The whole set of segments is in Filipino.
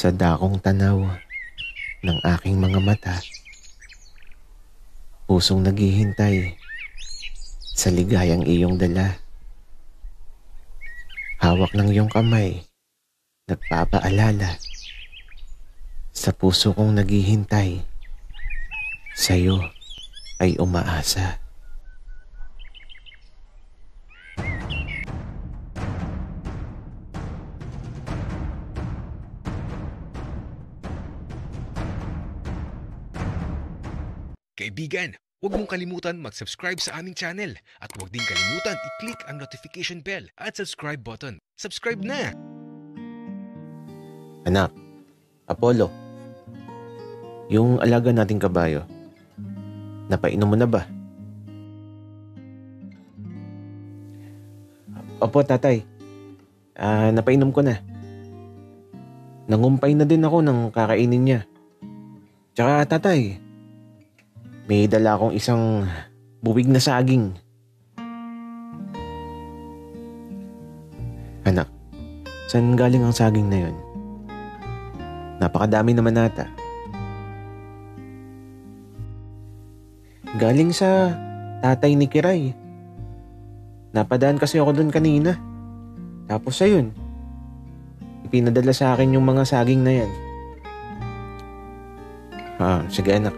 Sa dakong tanaw ng aking mga mata, pusong naghihintay sa ligayang iyong dala. Hawak ng iyong kamay, nagpapaalala sa puso kong naghihintay, sa'yo ay umaasa. Kaibigan, huwag mong kalimutan mag-subscribe sa aming channel at huwag din kalimutan i-click ang notification bell at subscribe button. Subscribe na! Anak, Apollo, yung alaga nating kabayo, napainom mo na ba? Opo, tatay. Napainom ko na. Nangumpay na din ako ng kakainin niya. Tsaka tatay, may dala akong isang buwig na saging. Anak, saan galing ang saging na yun? Napakadami naman nata. Galing sa tatay ni Kiray. Napadaan kasi ako doon kanina. Tapos ayun, ipinadala sa akin yung mga saging na yan. Sige anak.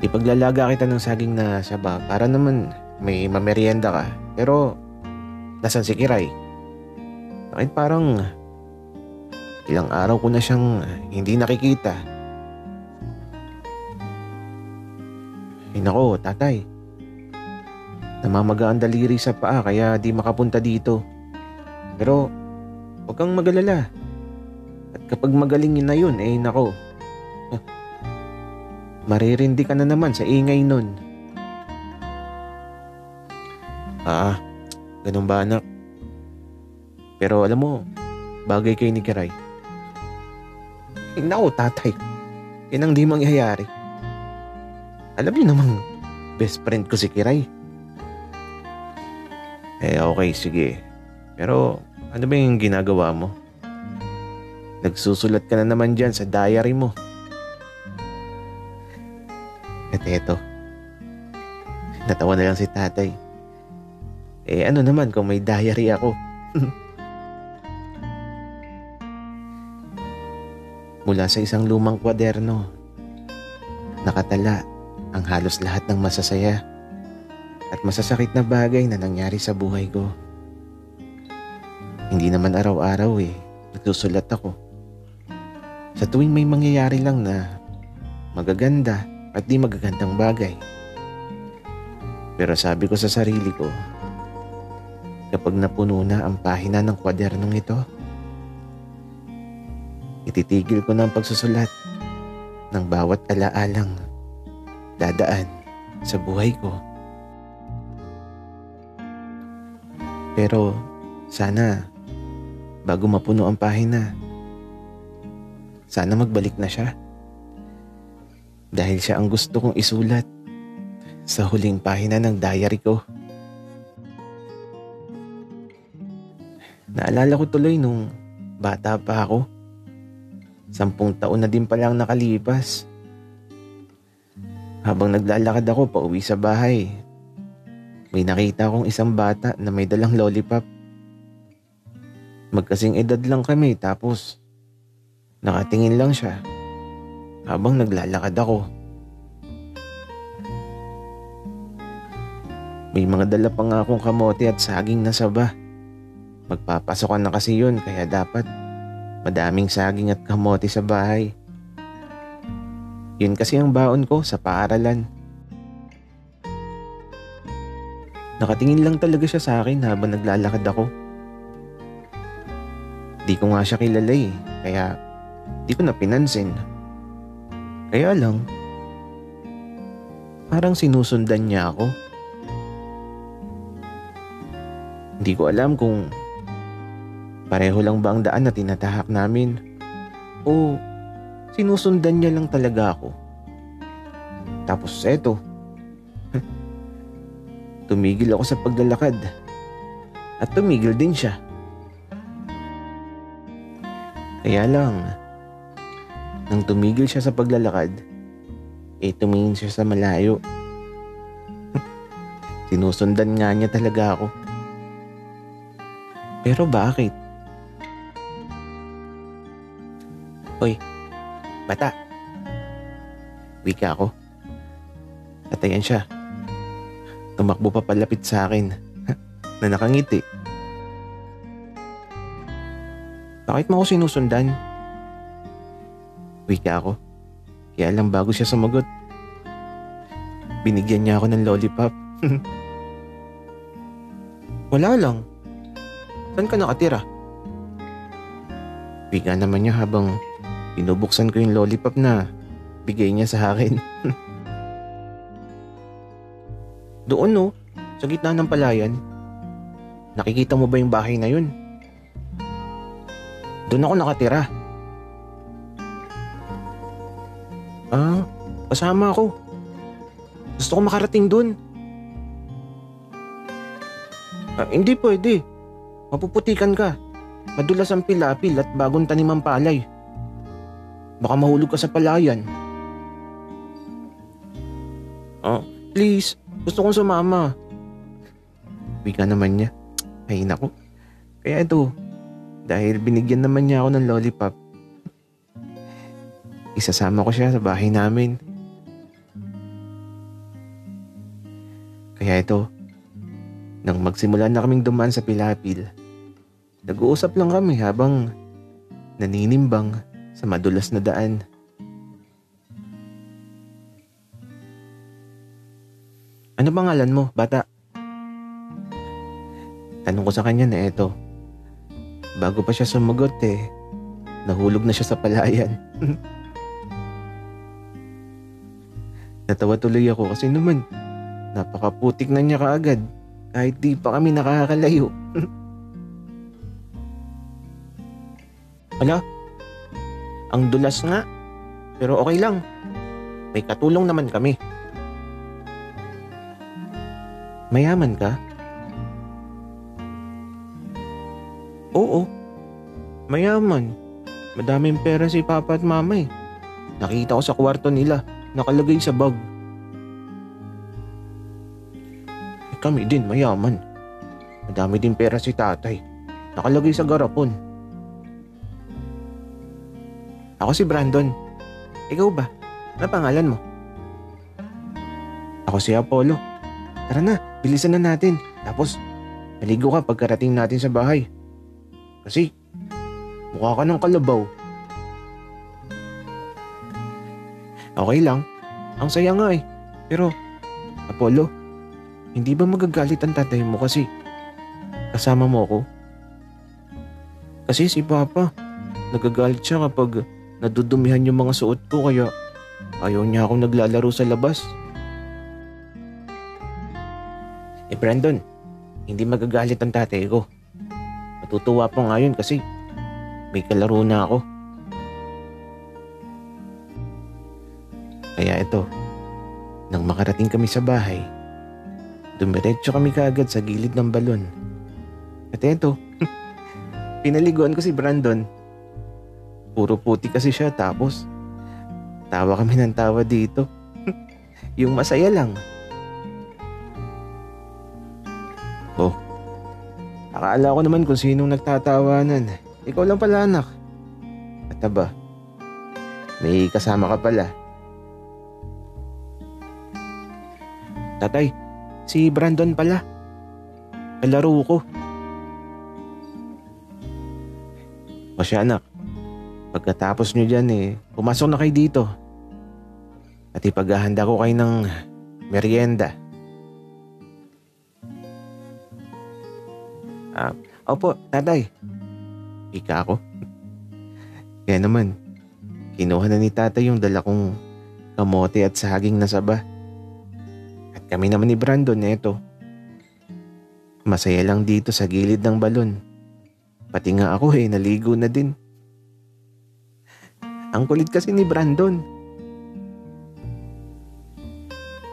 Ipaglalaga kita ng saging na saba para naman may mamerienda ka. Pero, nasan si Kiray? Bakit parang ilang araw ko na siyang hindi nakikita? Ay nako, tatay. Namamaga ang daliri sa paa kaya di makapunta dito. Pero, huwag kang magalala. At kapag magaling na yun, nako. Maririndi ka na naman sa ingay nun. Ganun ba anak? Pero alam mo, bagay kay ni Kiray. Naku tatay, yan ang di mangyayari. Alam niyo namang best friend ko si Kiray. Okay, sige. Pero ano ba yung ginagawa mo? Nagsusulat ka na naman dyan sa diary mo. At eto, natawa na lang si tatay. Ano naman kung may diary ako? Mula sa isang lumang kwaderno, nakatala ang halos lahat ng masasaya at masasakit na bagay na nangyari sa buhay ko. Hindi naman araw-araw nagsusulat ako. Sa tuwing may mangyayari lang na magaganda at di magagandang bagay. Pero sabi ko sa sarili ko, kapag napuno na ang pahina ng kwadernong ito, ititigil ko na ang pagsusulat ng bawat alaalang dadaan sa buhay ko. Pero sana, bago mapuno ang pahina, sana magbalik na siya. Dahil siya ang gusto kong isulat sa huling pahina ng diary ko. Naalala ko tuloy nung bata pa ako. 10 taon na din palang nakalipas. Habang naglalakad ako pauwi sa bahay, may nakita akong isang bata na may dalang lollipop. Magkasing edad lang kami tapos nakatingin lang siya habang naglalakad ako. May mga dala pa nga akong kamote at saging na saba. Magpapasokan na kasi yun kaya dapat madaming saging at kamote sa bahay. Yun kasi ang baon ko sa paaralan. Nakatingin lang talaga siya sa akin habang naglalakad ako. Di ko nga siya kilala kaya di ko na pinansin. Kaya lang, parang sinusundan niya ako. Hindi ko alam kung pareho lang ba ang daan na tinatahak namin o sinusundan niya lang talaga ako. Tapos eto, tumigil ako sa paglalakad at tumigil din siya. Kaya lang, nang tumigil siya sa paglalakad, tumingin siya sa malayo. Sinusundan nga niya talaga ako. Pero bakit? Hoy, bata. Wika ako. At ayan siya. Tumakbo pa palapit sa akin na nakangiti. Bakit mo ako sinusundan? Wika ako. Kaya lang bago siya sumagot, binigyan niya ako ng lollipop. Wala lang. Saan ka nakatira? Wika naman niya habang binubuksan ko yung lollipop na bigay niya sa akin. Doon no, sa gitna ng palayan. Nakikita mo ba yung bahay na yun? Doon ako nakatira. Kasama ako. Gusto ko makarating doon. Hindi pwede. Mapuputikan ka. Madulas ang pilapil at bagong tanim ang palay. Baka mahulog ka sa palayan. Please, gusto kong sumama. Wika naman niya. Ay naku. Kaya ito, dahil binigyan naman niya ako ng lollipop, isasama ko siya sa bahay namin. Kaya ito, nang magsimula na kaming dumaan sa pilapil, nag-uusap lang kami habang naninimbang sa madulas na daan. Ano pangalan mo, bata? Tanong ko sa kanya na eto. Bago pa siya sumagot nahulog na siya sa palayan. Natawa tuloy ako kasi naman napakaputik na niya kaagad kahit di pa kami nakakalayo. Ala, ang dulas nga. Pero okay lang. May katulong naman kami. Mayaman ka? Oo. Mayaman. Madaming pera si Papa at Mama eh. Nakita ko sa kwarto nila. Nakalagay sa bag. Kami din mayaman. Madami din pera si Tatay. Nakalagay sa garapon. Ako si Brandon. Ikaw ba? Ano pangalan mo? Ako si Apollo. Tara na, bilisan na natin. Tapos, maligo ka pagkarating natin sa bahay. Kasi, mukha ka ng kalabaw. Okay lang. Ang saya nga eh. Pero, Apollo, hindi ba magagalit ang tatay mo kasi kasama mo ako? Kasi si Papa, nagagalit siya kapag nadudumihan yung mga suot ko kaya ayaw niya akong naglalaro sa labas. Brandon, hindi magagalit ang tatay ko. Matutuwa pa nga yun kasi may kalaro na ako. Kaya ito, nang makarating kami sa bahay, dumiretso kami kaagad sa gilid ng balon. At eto, pinaliguan ko si Brandon. Puro puti kasi siya tapos tawa kami ng tawa dito. Yung masaya lang. Oh, akala ko naman kung sinong nagtatawanan. Ikaw lang pala anak. At aba, may kasama ka pala. Tatay, si Brandon pala. Kalaro ko. O siya anak, pagkatapos nyo dyan pumasok na kayo dito. At ipaghahanda ko kayo ng merienda. Opo, tatay. Ika ako. Kaya naman, kinuha na ni tatay yung dala kong kamote at saging na saba. At kami naman ni Brandon, eto. Masaya lang dito sa gilid ng balon. Pati nga ako naligo na din. Ang kulit kasi ni Brandon.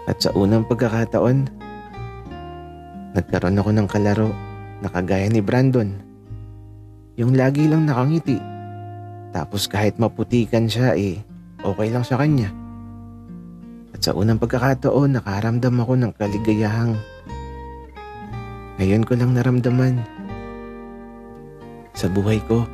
At sa unang pagkakataon, nagkaroon ako ng kalaro na kagaya ni Brandon. Yung lagi lang nakangiti Tapos kahit maputikan siya okay lang sa kanya. At sa unang pagkakataon nakaramdam ako ng kaligayahang ngayon ko lang naramdaman sa buhay ko.